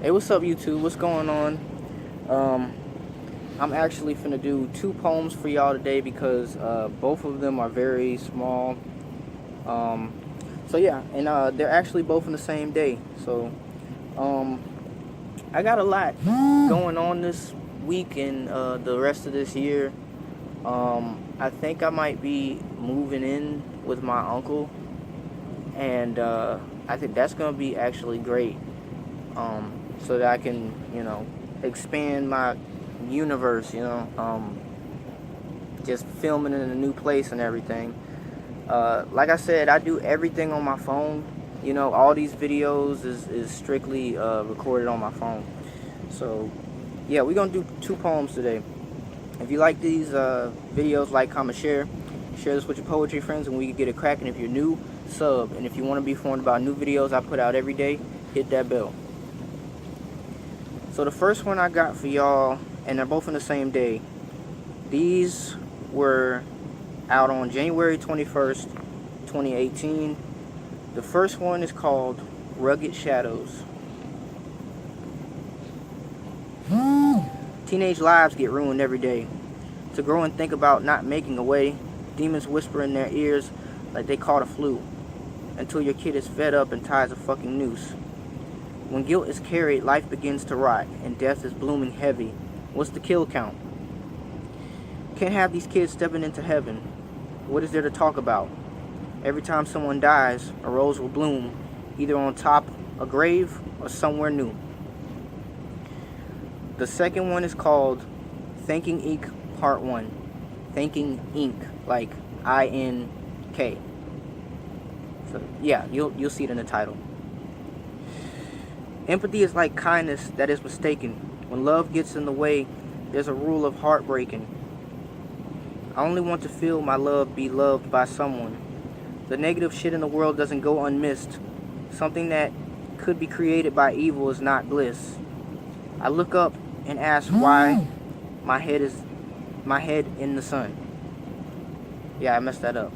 Hey, what's up, YouTube? What's going on? I'm actually finna do two poems for y'all today because both of them are very small. Um, so yeah, and they're actually both in the same day. So um, I got a lot going on this week and the rest of this year. I think I might be moving in with my uncle, and I think that's gonna be actually great. So that I can, expand my universe, just filming in a new place and everything. Like I said, I do everything on my phone. All these videos is strictly recorded on my phone. So, yeah, we're going to do two poems today. If you like these videos, like, comment, share. Share this with your poetry friends and we can get it cracking. If you're new, sub. And if you want to be informed about new videos I put out every day, hit that bell. So the first one I got for y'all, and they're both in the same day. These were out on January 21st, 2018. The first one is called Rugged Shadows. Teenage lives get ruined every day. To grow and think about not making a way, demons whisper in their ears like they caught a flu, until your kid is fed up and ties a fucking noose. When guilt is carried, life begins to rot, and death is blooming heavy. What's the kill count? Can't have these kids stepping into heaven. What is there to talk about? Every time someone dies, a rose will bloom, either on top a grave or somewhere new. The second one is called Thanking Ink Part 1. Thanking Ink, like I-N-K. So yeah, you'll see it in the title. Empathy is like kindness that is mistaken. When love gets in the way, there's a rule of heartbreaking. I only want to feel my love be loved by someone. The negative shit in the world doesn't go unmissed. Something that could be created by evil is not bliss. I look up and ask why my head in the sun. Yeah, I messed that up.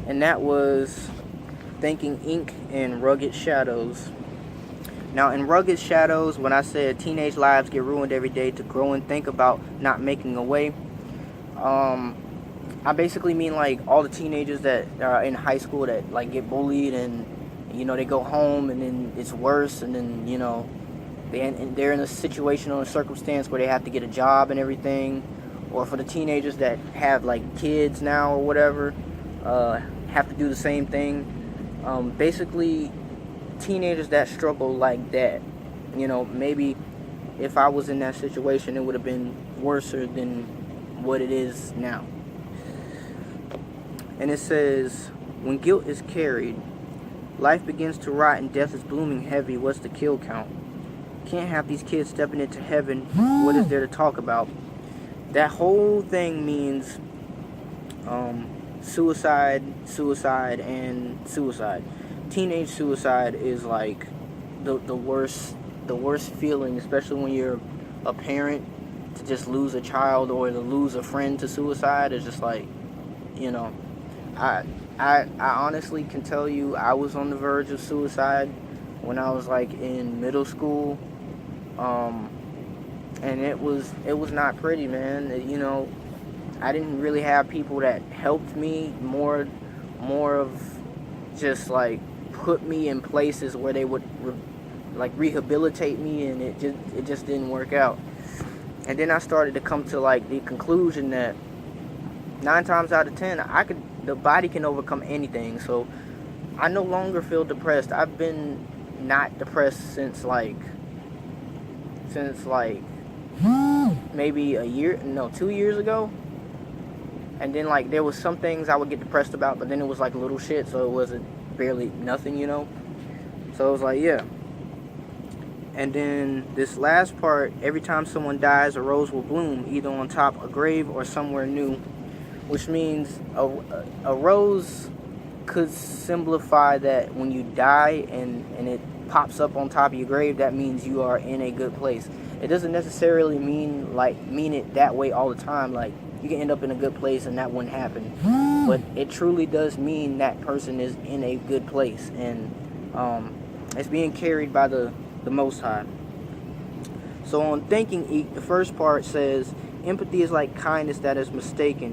And that was Thanking Ink and Rugged Shadows. Now, in Rugged Shadows, when I said teenage lives get ruined every day, to grow and think about not making a way, I basically mean like all the teenagers that are in high school that like get bullied and they go home and then it's worse, and then they're in a situation or a circumstance where they have to get a job and everything, or for the teenagers that have like kids now or whatever, have to do the same thing. Basically teenagers that struggle like that. Maybe if I was in that situation, it would have been worse than what it is now. And it says, when guilt is carried, life begins to rot and death is blooming heavy. What's the kill count? Can't have these kids stepping into heaven. What is there to talk about? That whole thing means suicide, and suicide. Teenage suicide is like the worst feeling, especially when you're a parent. To just lose a child or to lose a friend to suicide is just like, I honestly can tell you I was on the verge of suicide when I was like in middle school, and it was not pretty, man. I didn't really have people that helped me. More of just like put me in places where they would rehabilitate me, and it just didn't work out. And then I started to come to like the conclusion that 9 times out of 10 the body can overcome anything. So I no longer feel depressed. I've been not depressed since maybe 2 years ago. And then like there was some things I would get depressed about, but then it was like little shit, so it wasn't barely nothing, So it was like, yeah. And then this last part, every time someone dies, a rose will bloom, either on top a grave or somewhere new, which means a rose could simplify that when you die and it pops up on top of your grave, that means you are in a good place. It doesn't necessarily mean it that way all the time. Like, you can end up in a good place and that wouldn't happen, but it truly does mean that person is in a good place, and it's being carried by the the Most High. So on Thinking Ink, the first part says, empathy is like kindness that is mistaken.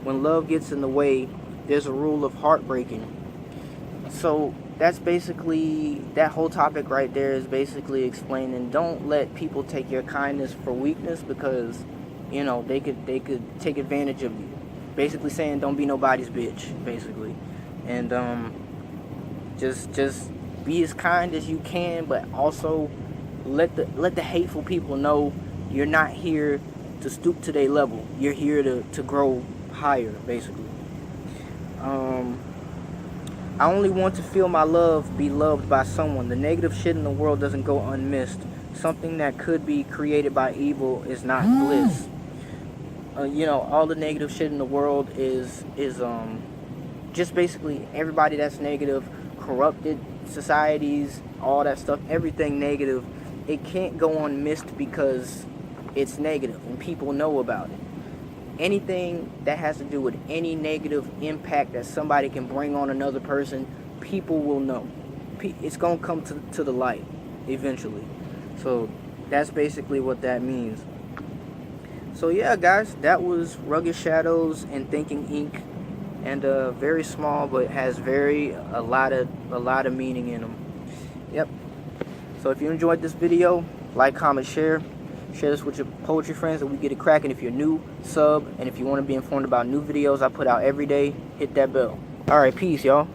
When love gets in the way, there's a rule of heartbreaking. So that's basically, that whole topic right there is basically explaining, don't let people take your kindness for weakness, because, you know, they could take advantage of you. Basically saying, don't be nobody's bitch, basically. And just be as kind as you can, but also let the hateful people know you're not here to stoop to their level. You're here to grow higher, basically. I only want to feel my love be loved by someone. The negative shit in the world doesn't go unmissed. Something that could be created by evil is not bliss. You know, all the negative shit in the world is just basically everybody that's negative, corrupted societies, all that stuff, everything negative. It can't go unmissed because it's negative and people know about it. Anything that has to do with any negative impact that somebody can bring on another person, people will know. It's going to come to the light eventually. So that's basically what that means. So yeah, guys, that was Rugged Shadows and Thinking Ink, and very small, but has a lot of meaning in them. Yep. So if you enjoyed this video, like, comment, share this with your poetry friends, and we get it cracking. If you're new, sub, and if you want to be informed about new videos I put out every day, hit that bell. All right, peace, y'all.